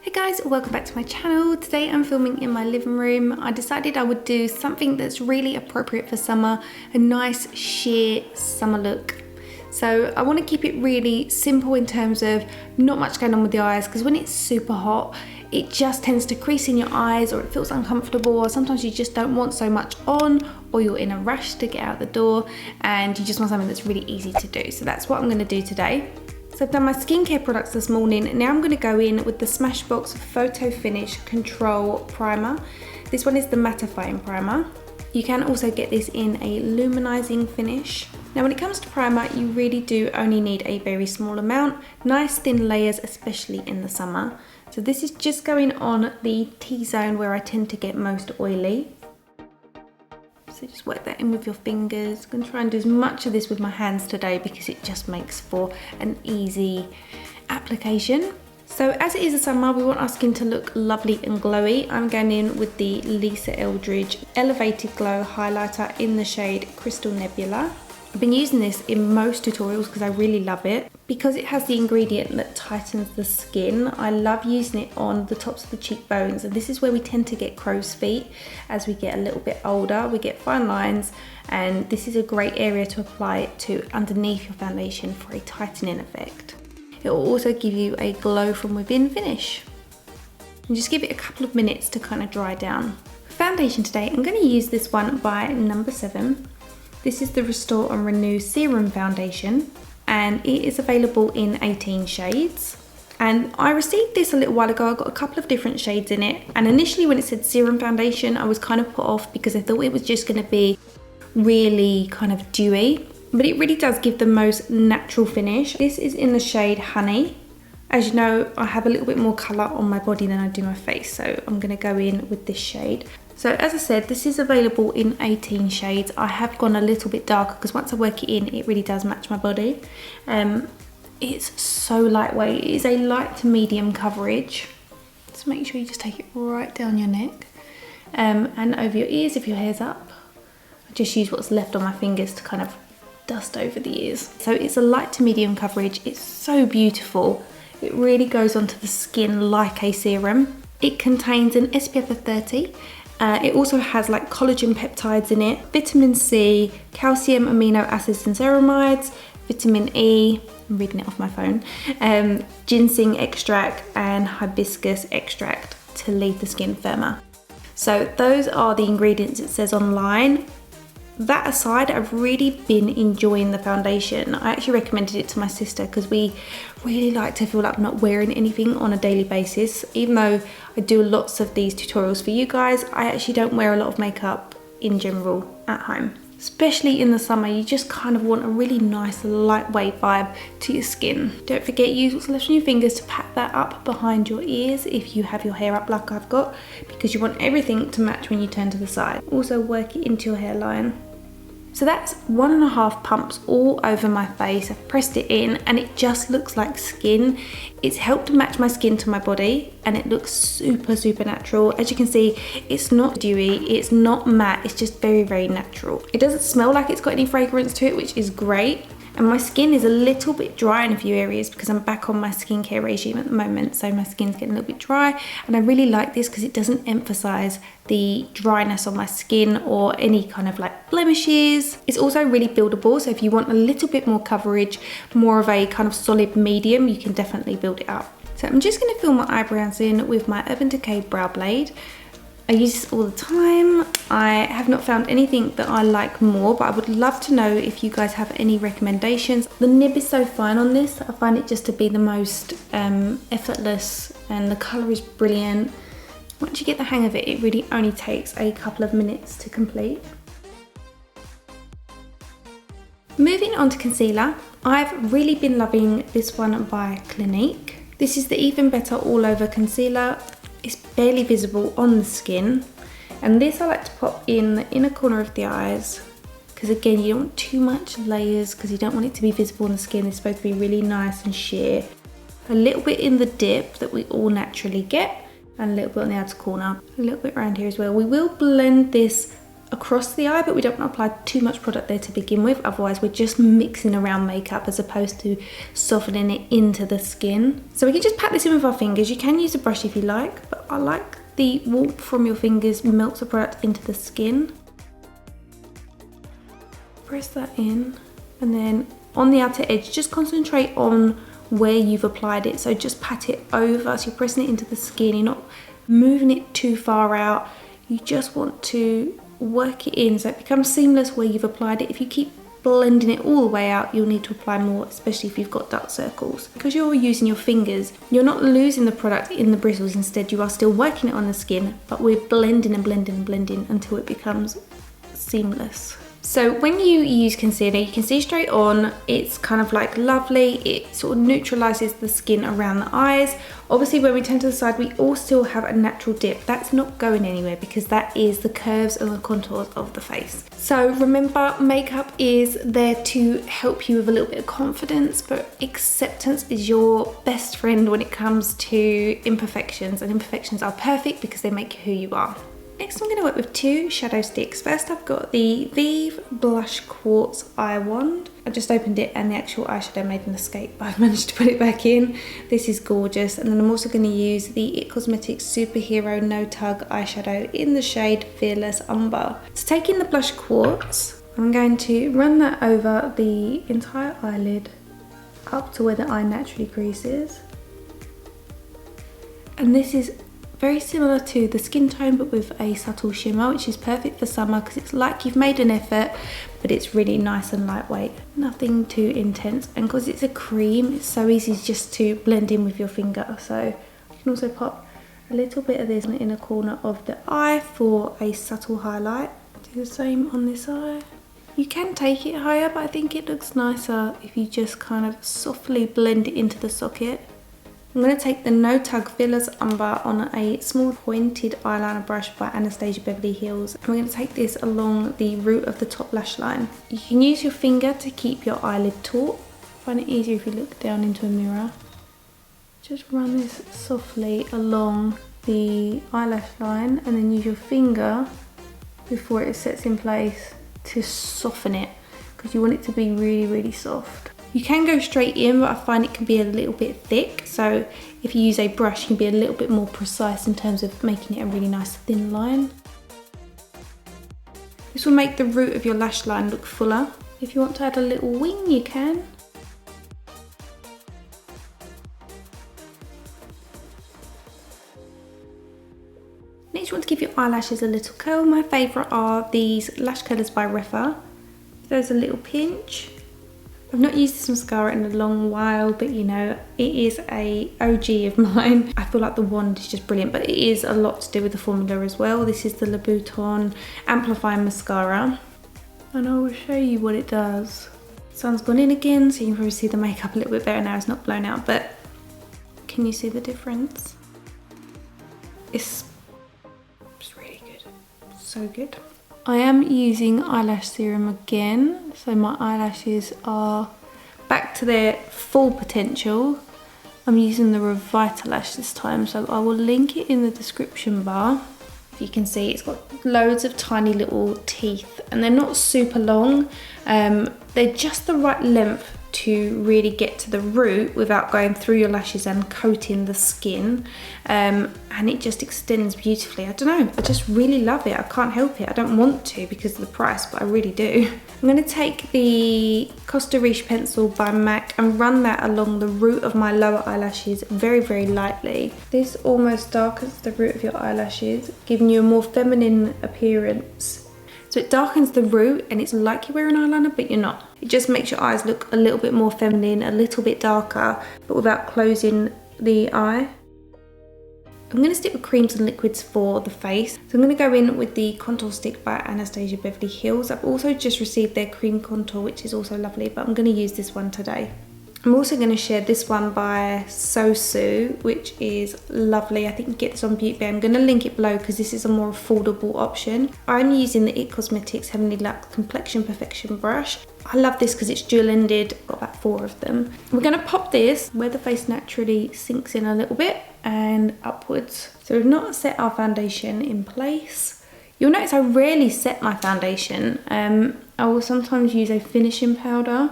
Hey guys, welcome back to my channel. Today I'm filming in my living room. I decided I would do something that's really appropriate for summer, a nice sheer summer look. So I want to keep it really simple in terms of not much going on with the eyes, because when it's super hot it just tends to crease in your eyes, or it feels uncomfortable, or sometimes you just don't want so much on, or you're in a rush to get out the door and you just want something that's really easy to do. So that's what I'm going to do today. So I've done my skincare products this morning. Now I'm going to go in with the Smashbox Photo Finish Control Primer. This one is the Mattifying primer. You can also get this in a luminizing finish. Now when it comes to primer, you really do only need a very small amount. Nice thin layers, especially in the summer. So this is just going on the T-zone where I tend to get most oily. So just work that in with your fingers. I'm going to try and do as much of this with my hands today because it just makes for an easy application. So as it is the summer, we want our skin to look lovely and glowy. I'm going in with the Lisa Eldridge Elevated Glow Highlighter in the shade Crystal Nebula. I've been using this in most tutorials because I really love it. Because it has the ingredient that tightens the skin, I love using it on the tops of the cheekbones, and this is where we tend to get crow's feet as we get a little bit older. We get fine lines, and this is a great area to apply it to underneath your foundation for a tightening effect. It will also give you a glow from within finish. And just give it a couple of minutes to kind of dry down. For foundation today, I'm going to use this one by number 7. This is the Restore and Renew Serum Foundation, and it is available in 18 shades. And I received this a little while ago. I got a couple of different shades in it, and initially when it said serum foundation I was kind of put off because I thought it was just going to be really kind of dewy, but it really does give the most natural finish. This is in the shade Honey. As you know, I have a little bit more colour on my body than I do my face, so I'm going to go in with this shade. So as I said, this is available in 18 shades. I have gone a little bit darker because once I work it in, it really does match my body. It's so lightweight. It is a light to medium coverage. So make sure you just take it right down your neck and over your ears if your hair's up. I just use what's left on my fingers to kind of dust over the ears. So it's a light to medium coverage. It's so beautiful. It really goes onto the skin like a serum. It contains an SPF of 30. It also has like collagen peptides in it, vitamin C, calcium amino acids and ceramides, vitamin E, I'm reading it off my phone, ginseng extract and hibiscus extract to leave the skin firmer. So those are the ingredients it says online. That aside, I've really been enjoying the foundation. I actually recommended it to my sister because we really like to feel like I'm not wearing anything on a daily basis. Even though I do lots of these tutorials for you guys, I actually don't wear a lot of makeup in general at home. Especially in the summer, you just kind of want a really nice lightweight vibe to your skin. Don't forget, use what's left on your fingers to pat that up behind your ears if you have your hair up like I've got, because you want everything to match when you turn to the side. Also work it into your hairline. So that's 1.5 pumps all over my face. I've pressed it in and it just looks like skin. It's helped to match my skin to my body and it looks super, super natural. As you can see, it's not dewy, it's not matte, it's just very, very natural. It doesn't smell like it's got any fragrance to it, which is great. And my skin is a little bit dry in a few areas because I'm back on my skincare regime at the moment, so my skin's getting a little bit dry, and I really like this because it doesn't emphasize the dryness on my skin or any kind of like blemishes. It's also really buildable, so if you want a little bit more coverage, more of a kind of solid medium, you can definitely build it up. So I'm just going to fill my eyebrows in with my Urban Decay Brow Blade. I use this all the time. I have not found anything that I like more, but I would love to know if you guys have any recommendations. The nib is so fine on this. I find it just to be the most effortless, and the colour is brilliant. Once you get the hang of it, it really only takes a couple of minutes to complete. Moving on to concealer, I've really been loving this one by Clinique. This is the Even Better All Over Concealer. It's barely visible on the skin, and this I like to pop in the inner corner of the eyes because again, you don't want too much layers because you don't want it to be visible on the skin. It's supposed to be really nice and sheer. A little bit in the dip that we all naturally get, and a little bit on the outer corner, a little bit around here as well. We will blend this across the eye, but we don't want to apply too much product there to begin with, otherwise we're just mixing around makeup as opposed to softening it into the skin. So we can just pat this in with our fingers. You can use a brush if you like, but I like the warmth from your fingers melts the product into the skin. Press that in, and then on the outer edge, just concentrate on where you've applied it. So just pat it over, so you're pressing it into the skin, you're not moving it too far out. You just want to work it in so it becomes seamless where you've applied it. If you keep blending it all the way out, you'll need to apply more, especially if you've got dark circles. Because you're using your fingers, you're not losing the product in the bristles, instead you are still working it on the skin, but we're blending and blending and blending until it becomes seamless. So when you use concealer, you can see straight on, it's kind of like lovely, it sort of neutralises the skin around the eyes. Obviously when we turn to the side, we all still have a natural dip. That's not going anywhere because that is the curves and the contours of the face. So remember, makeup is there to help you with a little bit of confidence, but acceptance is your best friend when it comes to imperfections, and imperfections are perfect because they make you who you are. Next, I'm going to work with two shadow sticks. First, I've got the Vive Blush Quartz Eye Wand. I just opened it and the actual eyeshadow made an escape, but I've managed to put it back in. This is gorgeous. And then I'm also going to use the IT Cosmetics Superhero No Tug eyeshadow in the shade Fearless Umber. So taking the blush quartz, I'm going to run that over the entire eyelid up to where the eye naturally creases. And this is very similar to the skin tone, but with a subtle shimmer, which is perfect for summer because it's like you've made an effort, but it's really nice and lightweight. Nothing too intense. And because it's a cream, it's so easy just to blend in with your finger. So you can also pop a little bit of this in the inner corner of the eye for a subtle highlight. Do the same on this eye. You can take it higher, but I think it looks nicer if you just kind of softly blend it into the socket. I'm going to take the No Tug Fearless Umber on a small pointed eyeliner brush by Anastasia Beverly Hills. And we're going to take this along the root of the top lash line. You can use your finger to keep your eyelid taut. Find it easier if you look down into a mirror. Just run this softly along the eyelash line and then use your finger before it sets in place to soften it, because you want it to be really, really soft. You can go straight in, but I find it can be a little bit thick. So if you use a brush, you can be a little bit more precise in terms of making it a really nice thin line. This will make the root of your lash line look fuller. If you want to add a little wing, you can. Next, you want to give your eyelashes a little curl. My favourite are these lash curlers by Refa. There's a little pinch. I've not used this mascara in a long while, but you know, it is a OG of mine. I feel like the wand is just brilliant, but it is a lot to do with the formula as well. This is the Louboutin Amplifying Mascara, and I will show you what it does. Sun's gone in again, so you can probably see the makeup a little bit better now. It's not blown out, but can you see the difference? It's really good, so good. I am using eyelash serum again, so my eyelashes are back to their full potential. I'm using the Revitalash this time, so I will link it in the description bar. If you can see, it's got loads of tiny little teeth, and they're not super long. They're just the right length to really get to the root without going through your lashes and coating the skin, and it just extends beautifully. I don't know, I just really love it. I can't help it. I don't want to because of the price, but I really do. I'm going to take the Costa Riche pencil by MAC and run that along the root of my lower eyelashes very, very lightly. This almost darkens the root of your eyelashes, giving you a more feminine appearance. So it darkens the root and it's like you're wearing eyeliner, but you're not. It just makes your eyes look a little bit more feminine, a little bit darker, but without closing the eye. I'm going to stick with creams and liquids for the face. So I'm going to go in with the contour stick by Anastasia Beverly Hills. I've also just received their cream contour, which is also lovely, but I'm going to use this one today. I'm also going to share this one by Sosu, which is lovely. I think you get this on Beauty Bay. I'm going to link it below because this is a more affordable option. I'm using the IT Cosmetics Heavenly Luxe Complexion Perfection brush. I love this because it's dual-ended. I've got about 4 of them. We're going to pop this where the face naturally sinks in a little bit and upwards. So we've not set our foundation in place. You'll notice I rarely set my foundation. I will sometimes use a finishing powder.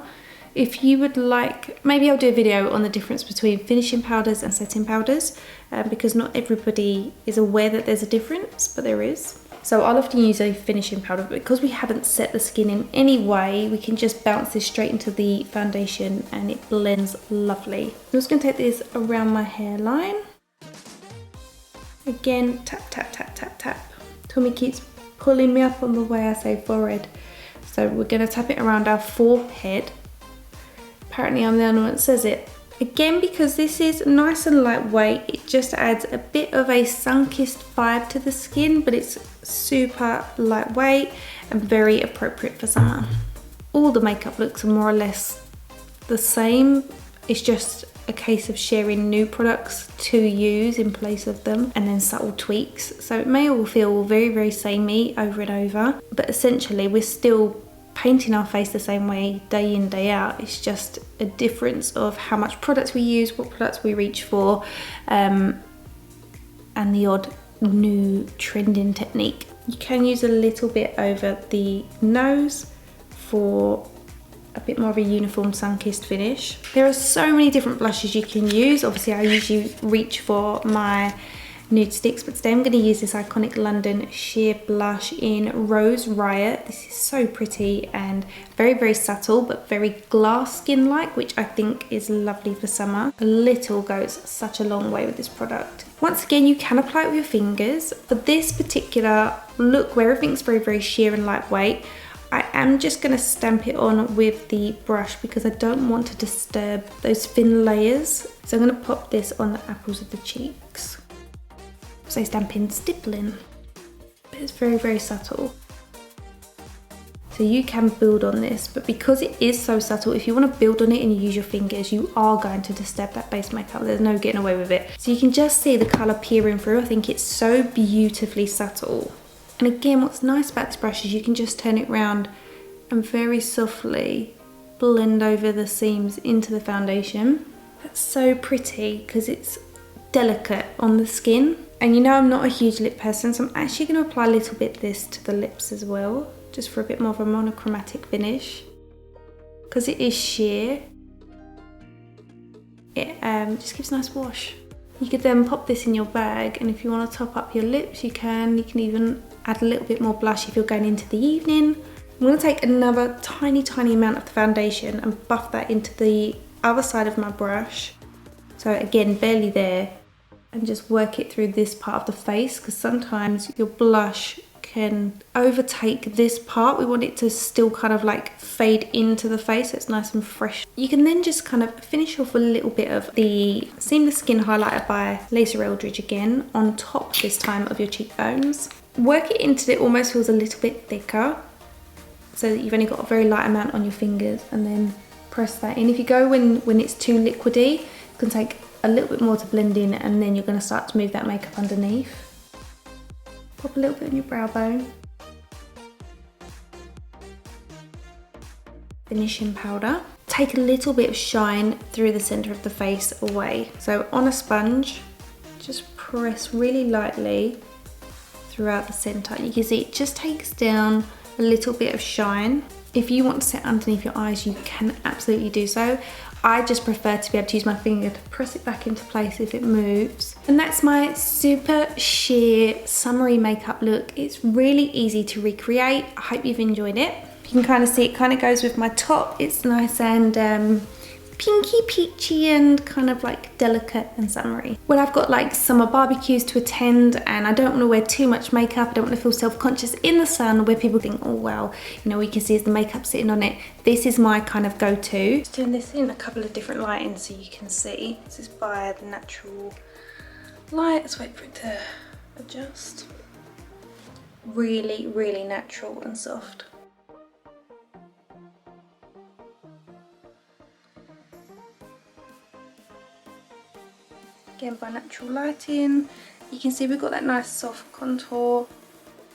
If you would like, maybe I'll do a video on the difference between finishing powders and setting powders, because not everybody is aware that there's a difference, but there is. So I'll often use a finishing powder, but because we haven't set the skin in any way, we can just bounce this straight into the foundation and it blends lovely. I'm just going to take this around my hairline. Again, tap, tap, tap, tap, tap. Tommy keeps pulling me up on the way I say forehead. So we're going to tap it around our forehead. Apparently I'm the only one that says it. Again, because this is nice and lightweight, it just adds a bit of a sun-kissed vibe to the skin, but it's super lightweight and very appropriate for summer. All the makeup looks are more or less the same. It's just a case of sharing new products to use in place of them and then subtle tweaks. So it may all feel very, very samey over and over, but essentially we're still painting our face the same way day in, day out. It's just a difference of how much products we use, what products we reach for, and the odd new trending technique. You can use a little bit over the nose for a bit more of a uniform sun-kissed finish. There are so many different blushes you can use. Obviously I usually reach for my nude sticks, but today I'm going to use this iconic London sheer blush in Rose Riot. This is so pretty and very, very subtle, but very glass skin like, which I think is lovely for summer. A little goes such a long way with this product. Once again, you can apply it with your fingers. For this particular look where everything's very, very sheer and lightweight, I am just going to stamp it on with the brush because I don't want to disturb those thin layers. So I'm going to pop this on the apples of the cheeks. So stamping, stippling, but it's very, very subtle. So you can build on this, but because it is so subtle, if you want to build on it and you use your fingers, you are going to disturb that base makeup. There's no getting away with it. So you can just see the colour peering through. I think it's so beautifully subtle. And again, what's nice about this brush is you can just turn it around and very softly blend over the seams into the foundation. That's so pretty because it's delicate on the skin. And you know I'm not a huge lip person, so I'm actually going to apply a little bit of this to the lips as well, just for a bit more of a monochromatic finish. Because it is sheer, it just gives a nice wash. You could then pop this in your bag, and if you want to top up your lips, you can. You can even add a little bit more blush if you're going into the evening. I'm going to take another tiny, tiny amount of the foundation and buff that into the other side of my brush. So again, barely there. And just work it through this part of the face, because sometimes your blush can overtake this part. We want it to still kind of like fade into the face so it's nice and fresh. You can then just kind of finish off with a little bit of the Seamless Skin Highlighter by Lisa Eldridge again on top this time of your cheekbones. Work it into it almost feels a little bit thicker so that you've only got a very light amount on your fingers, and then press that in. If you go when it's too liquidy, you can take a little bit more to blend in, and then you're going to start to move that makeup underneath. Pop a little bit on your brow bone. Finishing powder. Take a little bit of shine through the centre of the face away. So on a sponge, just press really lightly throughout the centre. You can see it just takes down a little bit of shine. If you want to set underneath your eyes, you can absolutely do so. I just prefer to be able to use my finger to press it back into place if it moves. And that's my super sheer summery makeup look. It's really easy to recreate. I hope you've enjoyed it. You can kind of see it kind of goes with my top. It's nice and pinky peachy and kind of like delicate and summery. When I've got like summer barbecues to attend and I don't want to wear too much makeup, I don't want to feel self-conscious in the sun where people think, oh well, you know, all you can see is the makeup sitting on it. This is my kind of go-to. Just doing this in a couple of different lightings so you can see. This is by the natural light. Let's wait for it to adjust. Really, really natural and soft. Again, by natural lighting, you can see we've got that nice soft contour,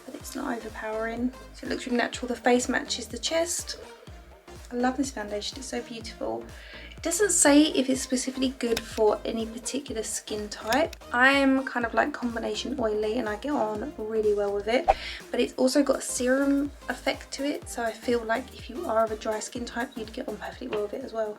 but it's not overpowering. So it looks really natural. The face matches the chest. I love this foundation, it's so beautiful. It doesn't say if it's specifically good for any particular skin type. I'm kind of like combination oily and I get on really well with it, but it's also got a serum effect to it, so I feel like if you are of a dry skin type, you'd get on perfectly well with it as well.